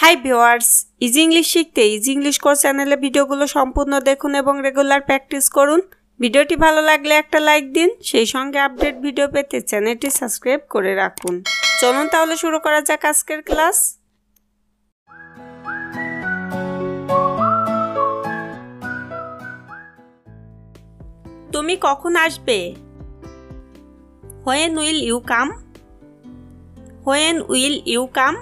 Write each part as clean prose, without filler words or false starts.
Hi viewers, easy English শিখতে easy English course চ্যানেলে ভিডিওগুলো সম্পূর্ণ দেখুন এবং রেগুলার প্র্যাকটিস করুন। ভিডিওটি ভালো লাগলে একটা লাইক দিন, সেই সঙ্গে আপডেট ভিডিও পেতে চ্যানেলটি সাবস্ক্রাইব করে রাখুন। চলুন তাহলে শুরু করা যাক আজকের ক্লাস। তুমি কখন আসবে? When will you come? When will you come?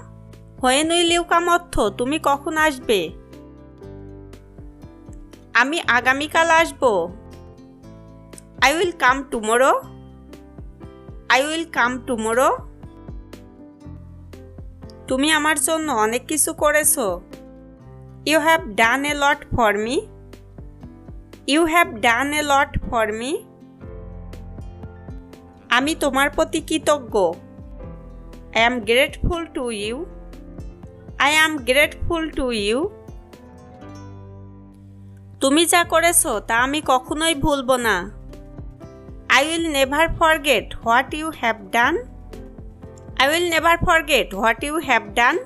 When will you come অর্থ তুমি কখন আসবে? আমি আগামীকাল আসব। I will come tomorrow. I will come tomorrow. তুমি আমার জন্য অনেক কিছু করেছো। You have done a lot for me. You have done a lot for me. আমি তোমার প্রতি কৃতজ্ঞ। I am grateful to you. I am grateful to you. তুমি যা করেছো তা আমি কখনোই ভুলবো না। I will never forget what you have done. I will never forget what you have done.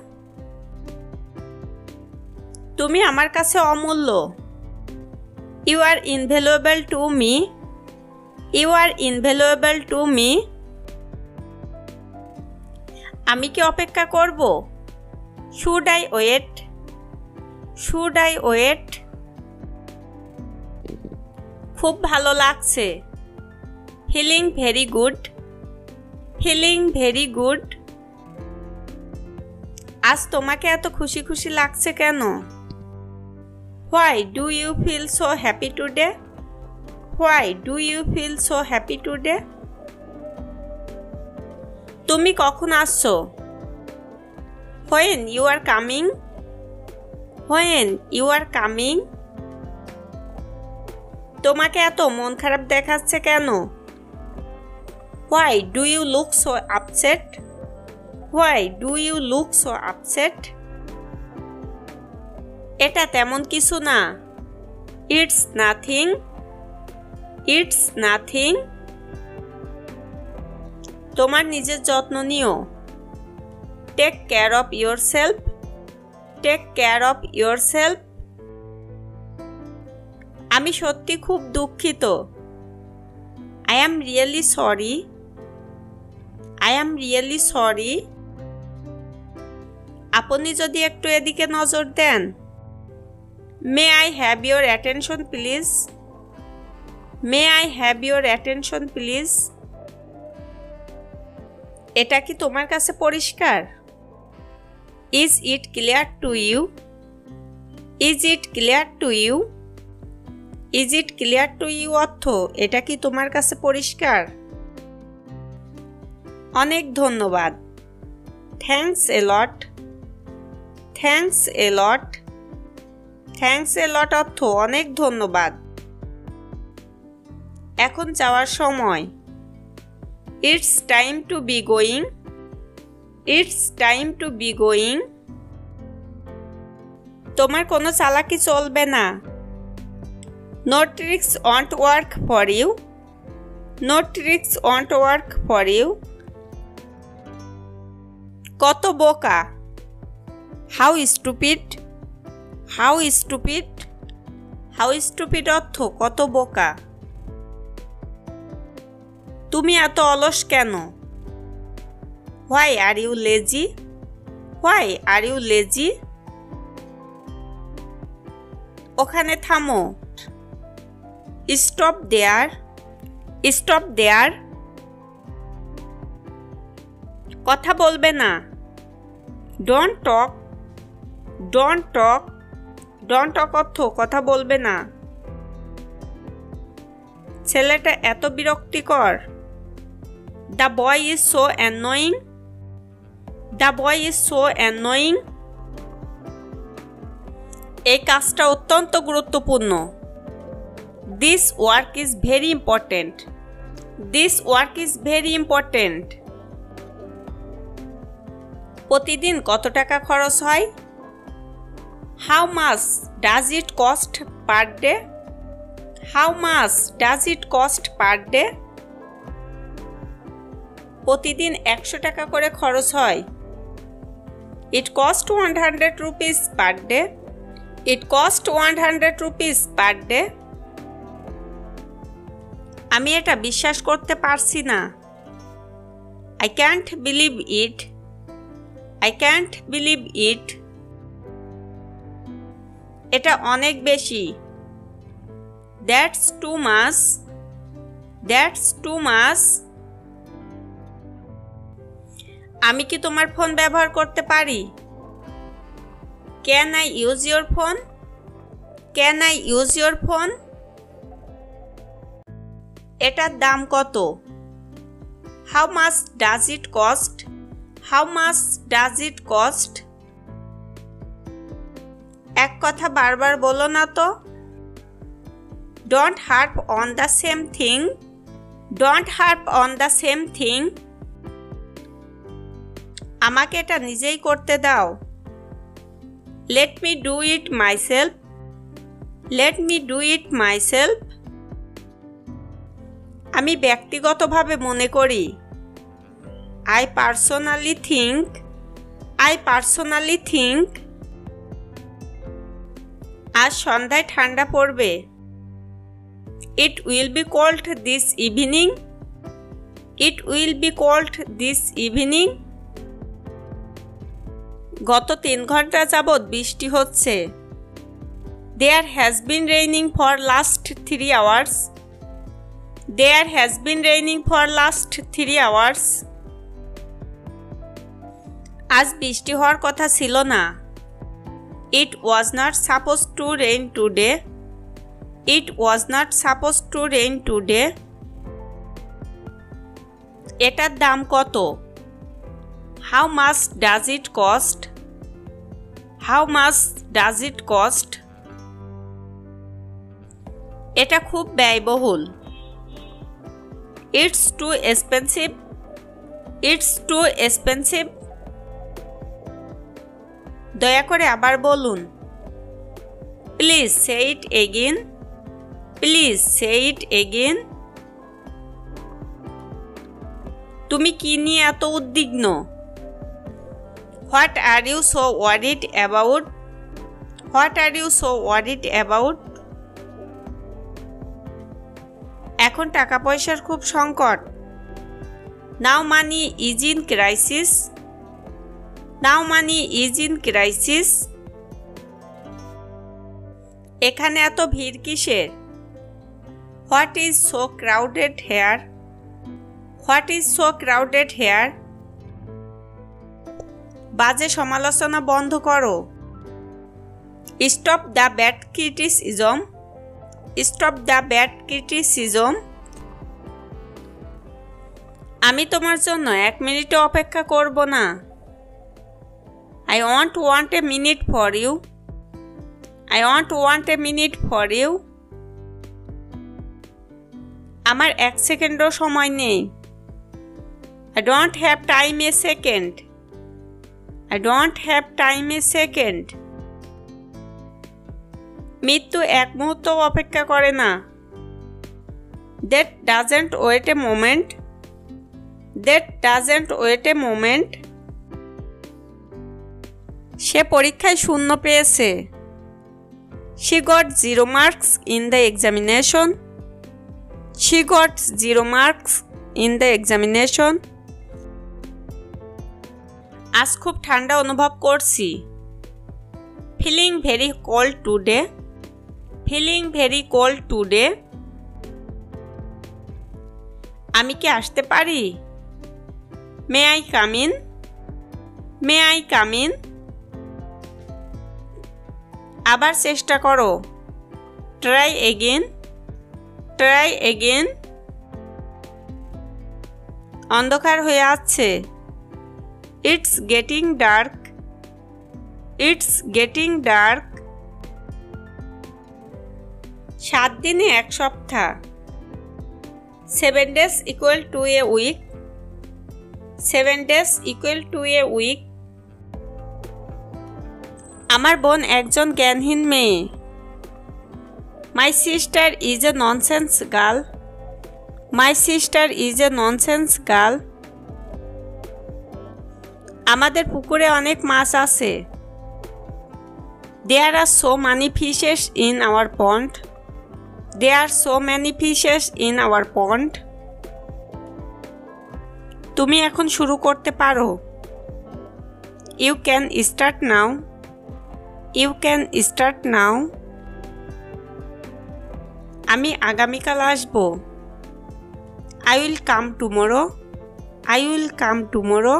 তুমি আমার কাছে অমূল্য। You are invaluable to me. You are invaluable to me. আমি কি অপেক্ষা করব? Should I wait? Should I wait? খুব ভালো লাগছে। Feeling very good. Feeling very good. আজ তোমাকে এত খুশি খুশি লাগছে কেন? Why do you feel so happy today? Why do you feel so happy today? তুমি কখন আসছো? When you are coming. When you are coming. তোমাকে এত মন খারাপ দেখাচ্ছে কেন? Why do you look so upset? Why do you look so upset? এটা তেমন কিছু না। It's nothing. It's nothing. তোমার নিজের যত্ন নিও। Take care of yourself. Take care of yourself. আমি সত্যি খুব দুঃখিত। I am really sorry. I am really sorry. আপনি যদি একটু এদিকে নজর দেন। May I have your attention please? May I have your attention please? এটা কি তোমার কাছে পরিষ্কার? Is it clear to you? Is it clear to you? Is it clear to you অর্থ এটা কি তোমার কাছে পরিষ্কার? অনেক ধন্যবাদ। Thanks a lot. Thanks a lot. Thanks a lot অর্থ অনেক ধন্যবাদ। এখন যাওয়ার সময়। It's time to be going. It's time to be going. তোমার কোনো চালাকি চলবে না। No tricks won't work for you. No tricks won't work for you. কত বোকা। How stupid. How stupid. How stupid অর্থ কত বোকা। তুমি এত অলস কেন? Why are you lazy? Why are you lazy? ওখানে থামো। Stop there. Stop there. কথা বলবে না। Don't talk. Don't talk. Don't talk অর্থ কথা বলবে না। ছেলেটা এত বিরক্তিকর। The boy is so annoying. The boy is so annoying. এই কাজটা অত্যন্ত গুরুত্বপূর্ণ। This work is very important. This work is very important. প্রতিদিন কত টাকা খরচ হয়? How much does it cost per day? How much does it cost per day? প্রতিদিন 100 টাকা করে খরচ হয়। It cost 100 rupees per day. It cost 100 rupees per day. আমি এটা বিশ্বাস করতে পারছি না। I can't believe it. I can't believe it. এটা অনেক বেশি। That's too much. That's too much. আমি কি তোমার ফোন ব্যবহার করতে পারি? Can I use your phone? Can I use your phone? এটার দাম কত? How much does it cost? How much does it cost? এক কথা বারবার বলো না তো। Don't harp on the same thing. Don't harp on the same thing. আমাকে এটা নিজেই করতে দাও। Let me do it myself. Let me do it myself. আমি ব্যক্তিগতভাবে মনে করি। I personally think. I personally think. আজ সন্ধ্যায় ঠান্ডা পড়বে। It will be cold this evening. It will be cold this evening. গত 3 ঘন্টা যাবৎ বৃষ্টি হচ্ছে। There has been raining for last 3 hours. There has been raining for last 3 hours. আজ বৃষ্টি হওয়ার কথা ছিল না। It was not supposed to rain today. It was not supposed to rain today. এটার দাম কত? How much does it cost? How much does it cost? এটা খুব ব্যয়বহুল। It's too expensive. It's too expensive. দয়া করে আবার বলুন। Please say it again. Please say it again. তুমি কি নিয়ে এত উদ্বিগ্ন? What are you so worried about? What are you so worried about? এখন টাকা পয়সার খুব সংকট। Now money is in crisis. Now money is in crisis. এখানে এত ভিড় কিসের? What is so crowded here? What is so crowded here? বাজে সমালোচনা বন্ধ করো। Stop the bad criticism. Stop the bad criticism. আমি তোমার জন্য 1 মিনিটও অপেক্ষা করব না। I won't want a minute for you. I won't want a minute for you. আমার 1 সেকেন্ডও সময় নেই। I don't have time a second. I don't have time a second. মৃত্যু 1 মুহূর্ত অপেক্ষা করে না। That doesn't wait a moment. That doesn't wait a moment. সে পরীক্ষায় 0 পেয়েছে। She got 0 marks in the examination. She got 0 marks in the examination. আজ খুব ঠান্ডা অনুভব করছি। Feeling very cold today. Feeling very cold today. আমি কি আসতে পারি? May I come in? May I come in? আবার চেষ্টা করো। Try again. Try again. অন্ধকার হয়ে আসছে। It's getting dark. It's getting dark. 7 দিনে 1 সপ্তাহ। 7 days equal to a week. 7 days equal to a week. আমার বোন একজন জ্ঞানহীন মেয়ে। My sister is a nonsense girl. My sister is a nonsense girl. আমাদের পুকুরে অনেক মাছ আছে। There are so many fishes in our pond. There are so many fishes in our pond. তুমি এখন শুরু করতে পারো। You can start now. You can start now. আমি আগামীকাল আসব। I will come tomorrow. I will come tomorrow.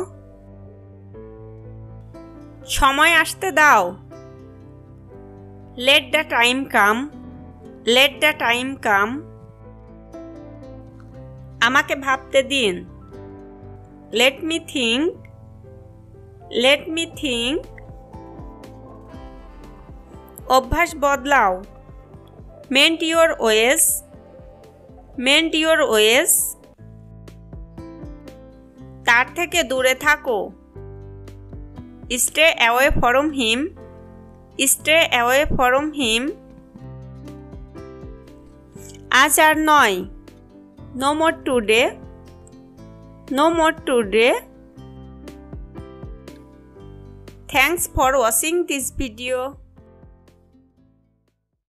সময় আসতে দাও। Let the time come. Let the time come. আমাকে ভাবতে দিন। Let me think. Let me think. অভ্যাস বদলাও। Mend your ways. Mend your ways. তার থেকে দূরে থাকো। Stay away from him. Stay away from him. আজ আর নয়। No more today. No more today. Thanks for watching this video.